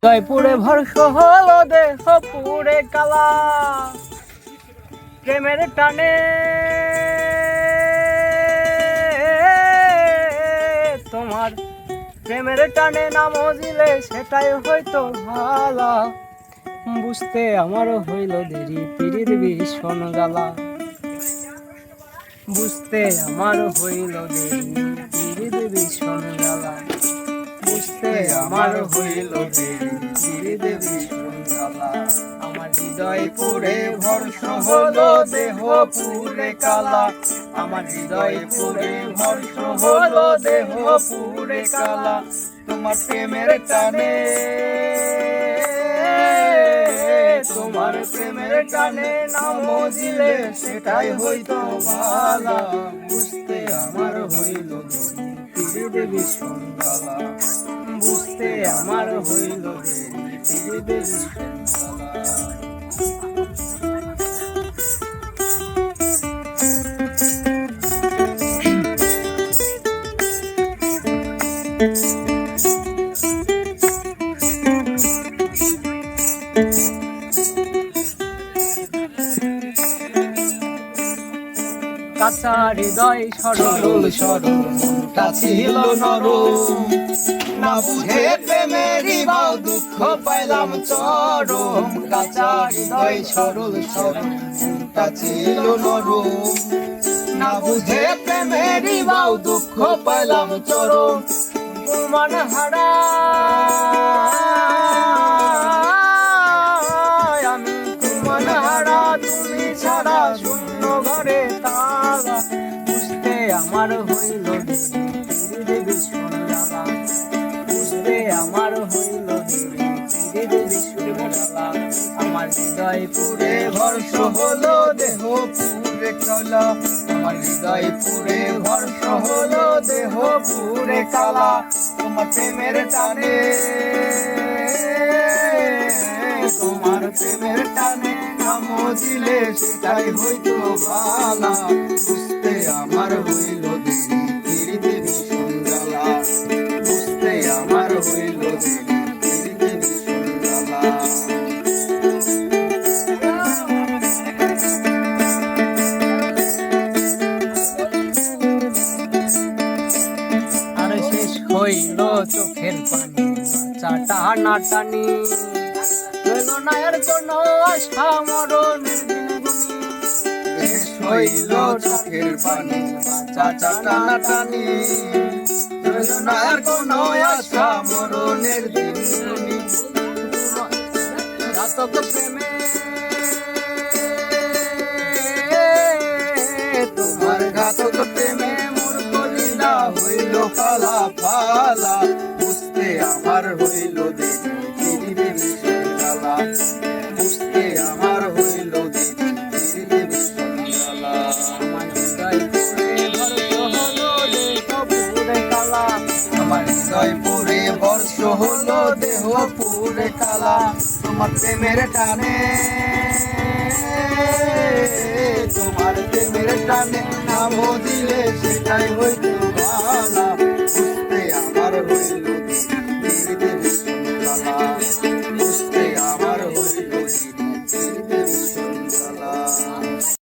জয়পুরে ভর্ষ হলো দেহ পুরে কালা, প্রেমের টানে তোমার প্রেমের টানে নাম দিলে সেটাই হয়তো ভালা। বুঝতে আমার হইল দেরি পিরির ভীষণ জ্বালা, বুঝতে আমার হইল দেরি পিরির ভীষণ জ্বালা, বুঝতে আমার হইল দেরি পিরির ভীষণ জ্বালা। আমার হৃদয় পুরে ভর্ষ হলো দেহ পুরে কালা, আমার হৃদয় পুরে ভর্ষ হলো দেহ পুরে কালা। তোমার প্রেমের টানে তোমার প্রেমের টানে নাম দিলে সেটাই হইতো ভালা। বুঝতে আমার হইল দেরি ভীষণ জ্বালা, বুঝতে আমার হইল দেরি ভীষণ জ্বালা। কাঁচা হৃদয় সরল সরল মনটা ছিল নরম, না বুঝে প্রেমেরই বাও দুঃখ পাইলাম চরম। কাঁচা হৃদয় সরল সরল মনটা ছিল নরম, না বুঝে প্রেমেরই বাও দুঃখ পাইলাম চরম। গুমান হারা আমি গুমান হারা, তুমি ছাড়া শূন্য ঘরে তালা। বুঝতে আমার হইল দেরি ভীষণ জ্বালা, বুঝতে আমার হইল দেরি ভীষণ জ্বালা। আমার হৃদয় পুরে ভর্ষ হলো দেহ পুরে কালা, আমার হৃদয় পুরে ভর্ষ হলো দেহ পুরে কালা। তোমার প্রেমের টানে তোমার প্রেমের টানে নাম দিলে সেটাই হইতো ভালা। বুঝতে আমার হইল দেরি পিরিতে ভীষণ জ্বালা, বুঝতে আমার হইল দেরি পিরিতে ভীষণ জ্বালা। আর শেষ হইল চোখের পানি বাঁচা টানাটানি, রইল না আর কোনো আশা মরণের দিনগুনি। শেষ হইল চোখের পানি বাঁচা টানাটানি, রইল না আর কোনো আশা মরণের দিনগুনি। ঘাতক প্রেমে তোমার ঘাতক প্রেমে মোর কলিজা হইল ফালা ফালা। বুঝতে আমার হইল দেরি পিরিতে ভীষণ জ্বালা, বুঝতে আমার হইল দেরি পিরিতে ভীষণ জ্বালা। আমার হৃদয় পুরে ভর্ষ হলো দেহ পুরে কালা, আমার হৃদয় পুরে ভর্ষ হলো দেহ পুরে কালা। তোমার প্রেমের টানে তোমার প্রেমের টানে নাম দিলে সেটাই হইতো ভালা। বুঝতে আমার হইল